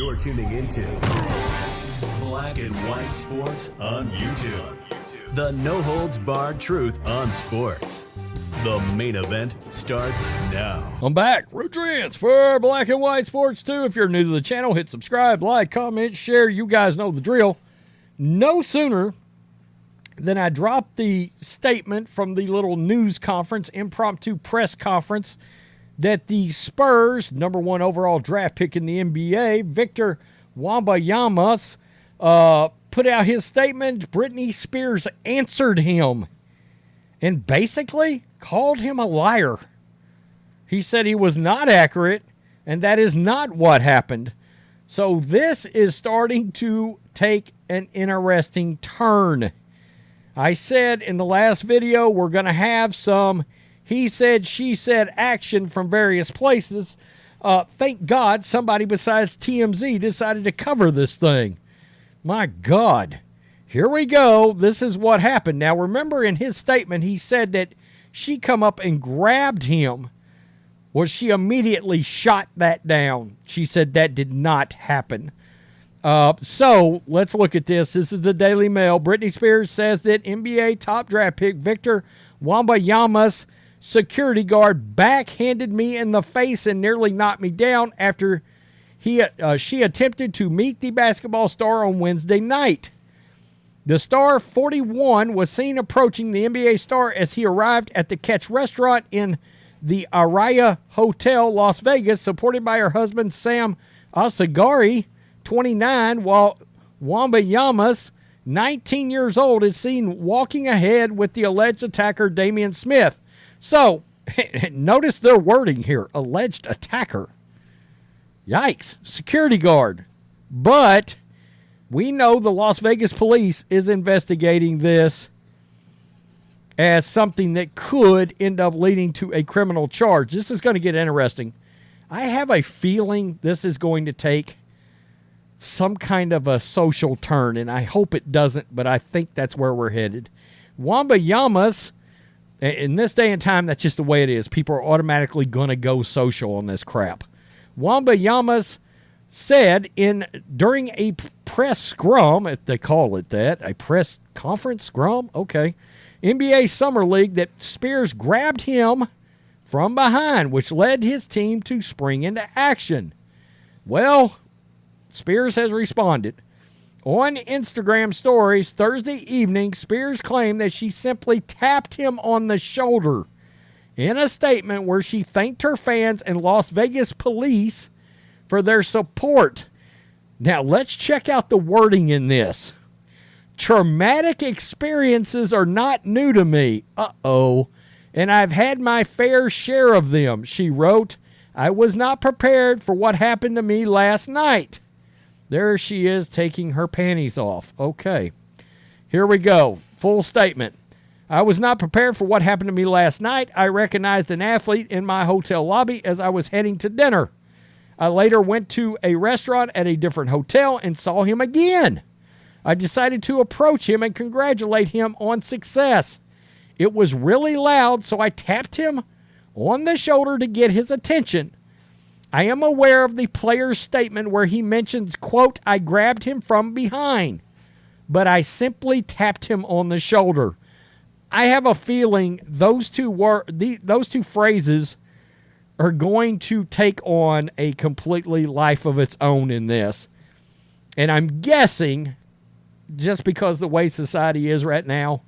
You're tuning into Black and White Sports on YouTube. The no-holds-barred truth on sports. The main event starts now. I'm back. Rodrance for Black and White Sports 2. If you're new to the channel, hit subscribe, like, comment, share. You guys know the drill. No sooner than I dropped the statement from the little news conference, impromptu press conference, that the Spurs, number one overall draft pick in the NBA, Victor Wembanyama, put out his statement. Britney Spears answered him and basically called him a liar. He said he was not accurate, and that is not what happened. So this is starting to take an interesting turn. I said in the last video we're going to have some he said, she said action from various places. Thank God somebody besides TMZ decided to cover this thing. My God. Here we go. This is what happened. Now, remember in his statement, he said that she come up and grabbed him. Well, she immediately shot that down. She said that did not happen. So let's look at this. This is the Daily Mail. Britney Spears says that NBA top draft pick Victor Wembanyama's security guard backhanded me in the face and nearly knocked me down after she attempted to meet the basketball star on Wednesday night. The star, 41, was seen approaching the NBA star as he arrived at the Catch restaurant in the Araya Hotel, Las Vegas, supported by her husband, Sam Asghari, 29, while Wembanyama, 19 years old, is seen walking ahead with the alleged attacker, Damian Smith. So, notice their wording here, alleged attacker. Yikes, security guard. But we know the Las Vegas police is investigating this as something that could end up leading to a criminal charge. This is going to get interesting. I have a feeling this is going to take some kind of a social turn, and I hope it doesn't, but I think that's where we're headed. Wembanyama's, in this day and time, that's just the way it is. People are automatically going to go social on this crap. Wembanyama said during a press scrum, if they call it that, a press conference scrum, okay, NBA Summer League, that Spears grabbed him from behind, which led his team to spring into action. Well, Spears has responded. On Instagram stories Thursday evening, Spears claimed that she simply tapped him on the shoulder in a statement where she thanked her fans and Las Vegas police for their support. Now, let's check out the wording in this. Traumatic experiences are not new to me. Uh-oh. And I've had my fair share of them, she wrote. I was not prepared for what happened to me last night. There she is taking her panties off. Okay. Here we go. Full statement. I was not prepared for what happened to me last night. I recognized an athlete in my hotel lobby as I was heading to dinner. I later went to a restaurant at a different hotel and saw him again. I decided to approach him and congratulate him on success. It was really loud, so I tapped him on the shoulder to get his attention. I am aware of the player's statement where he mentions, quote, I grabbed him from behind, but I simply tapped him on the shoulder. I have a feeling those two phrases are going to take on a completely life of its own in this. And I'm guessing, just because the way society is right now,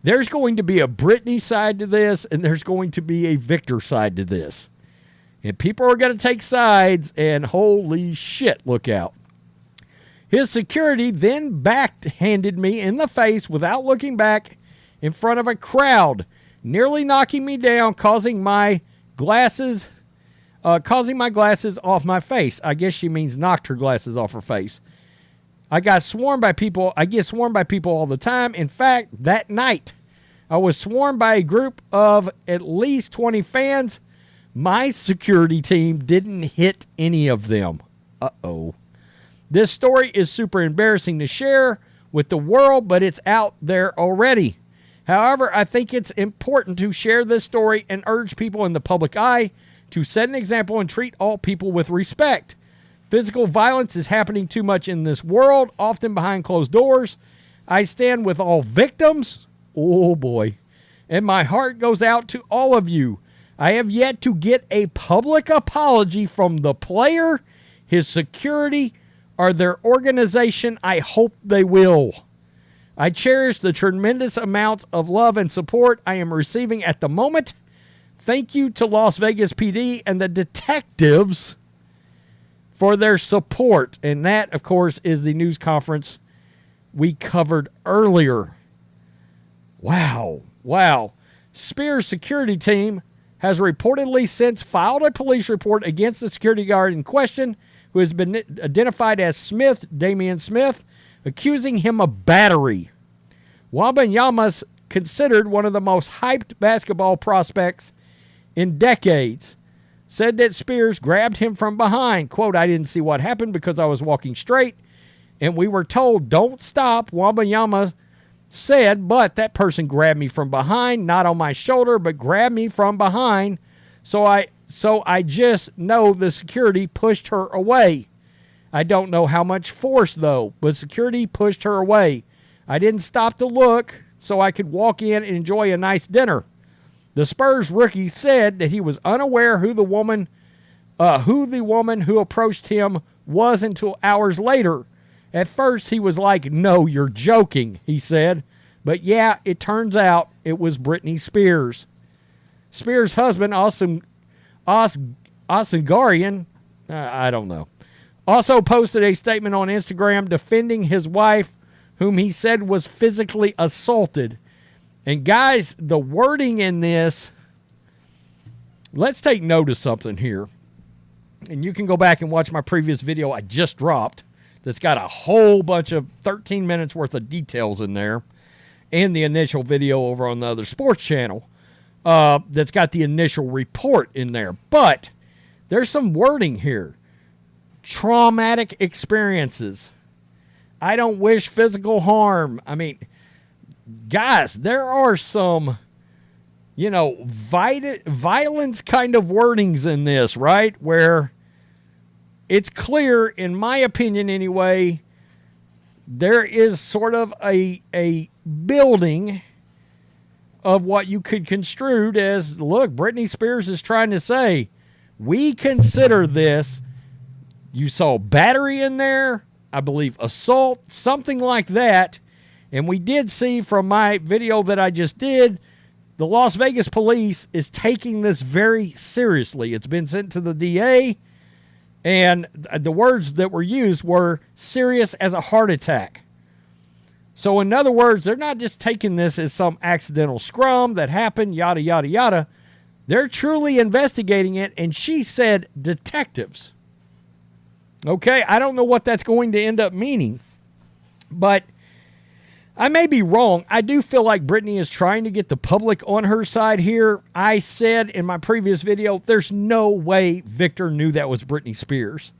there's going to be a Britney side to this, and there's going to be a Victor side to this. And people are going to take sides, and holy shit, look out. His security then backhanded me in the face without looking back in front of a crowd, nearly knocking me down, causing my glasses off my face. I guess she means knocked her glasses off her face. I get swarmed by people all the time. In fact, that night, I was swarmed by a group of at least 20 fans. My security team didn't hit any of them. Uh-oh. This story is super embarrassing to share with the world, but it's out there already. However, I think it's important to share this story and urge people in the public eye to set an example and treat all people with respect. Physical violence is happening too much in this world, often behind closed doors. I stand with all victims. Oh, boy. And my heart goes out to all of you. I have yet to get a public apology from the player, his security, or their organization. I hope they will. I cherish the tremendous amounts of love and support I am receiving at the moment. Thank you to Las Vegas PD and the detectives for their support. And that, of course, is the news conference we covered earlier. Wow. Spurs Security team has reportedly since filed a police report against the security guard in question, who has been identified as Damian Smith, accusing him of battery. Wembanyama's considered one of the most hyped basketball prospects in decades, said that Spears grabbed him from behind. Quote, I didn't see what happened because I was walking straight, and we were told, don't stop, Wembanyama said, but that person grabbed me from behind, not on my shoulder, but grabbed me from behind, so I just know the security pushed her away. I don't know how much force, though, but security pushed her away. I didn't stop to look so I could walk in and enjoy a nice dinner. The Spurs rookie said that he was unaware who the woman who approached him was until hours later. At first, he was like, no, you're joking, he said. But yeah, it turns out it was Britney Spears. Spears' husband, Osingarian, I don't know, also posted a statement on Instagram defending his wife, whom he said was physically assaulted. And guys, the wording in this, let's take note of something here. And you can go back and watch my previous video I just dropped that's got a whole bunch of 13 minutes worth of details in there, and the initial video over on the other sports channel that's got the initial report in there. But there's some wording here. Traumatic experiences. I don't wish physical harm. I mean, guys, there are some, violence kind of wordings in this, right? Where it's clear, in my opinion anyway, there is sort of a building of what you could construe as, look, Britney Spears is trying to say, we consider this, you saw battery in there, I believe assault, something like that. And we did see from my video that I just did, the Las Vegas police is taking this very seriously. It's been sent to the DA, and the words that were used were serious as a heart attack. So in other words, they're not just taking this as some accidental scrum that happened, yada, yada, yada. They're truly investigating it, and she said detectives. Okay, I don't know what that's going to end up meaning, but I may be wrong. I do feel like Britney is trying to get the public on her side here. I said in my previous video, there's no way Victor knew that was Britney Spears.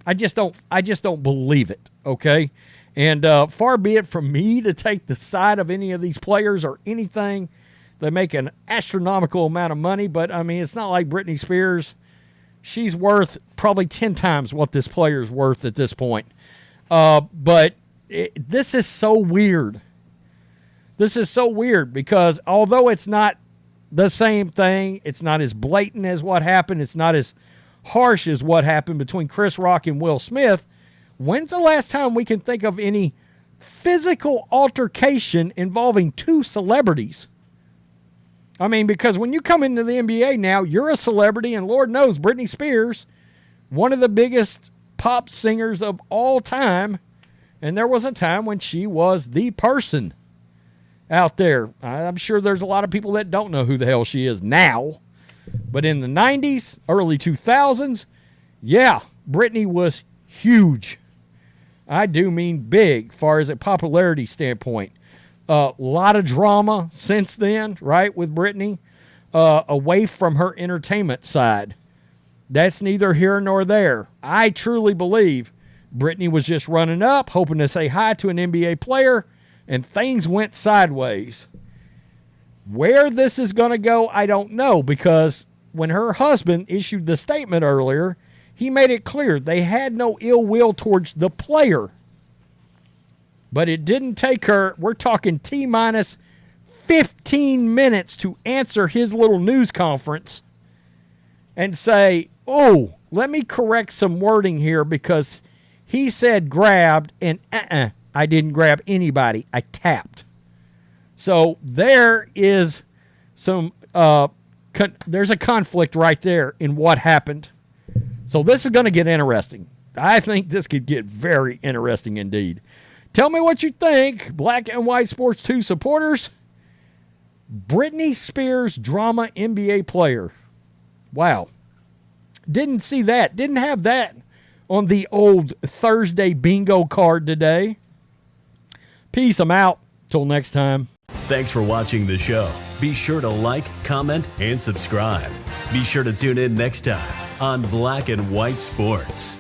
I just don't believe it, okay? And far be it from me to take the side of any of these players or anything. They make an astronomical amount of money, but I mean, it's not like Britney Spears. She's worth probably 10 times what this player's worth at this point. But this is so weird. This is so weird because although it's not the same thing, it's not as blatant as what happened, it's not as harsh as what happened between Chris Rock and Will Smith. When's the last time we can think of any physical altercation involving two celebrities? I mean, because when you come into the NBA now, you're a celebrity, and Lord knows Britney Spears, one of the biggest pop singers of all time, and there was a time when she was the person out there. I'm sure there's a lot of people that don't know who the hell she is now, but in the 90s, early 2000s, yeah, Britney was huge. I do mean big, far as a popularity standpoint. A lot of drama since then, right, with Britney, away from her entertainment side. That's neither here nor there. I truly believe Britney was just running up, hoping to say hi to an NBA player, and things went sideways. Where this is going to go, I don't know, because when her husband issued the statement earlier, He made it clear they had no ill will towards the player. But it didn't take her, we're talking T-minus 15 minutes to answer his little news conference and say, oh, let me correct some wording here because he said grabbed and I didn't grab anybody. I tapped. So there is some, there's a conflict right there in what happened. So this is going to get interesting. I think this could get very interesting indeed. Tell me what you think, Black and White Sports 2 supporters. Britney Spears drama NBA player. Wow. Didn't see that. Didn't have that on the old Thursday bingo card today. Peace. I'm out. Till next time. Thanks for watching the show. Be sure to like, comment, and subscribe. Be sure to tune in next time on Black and White Sports.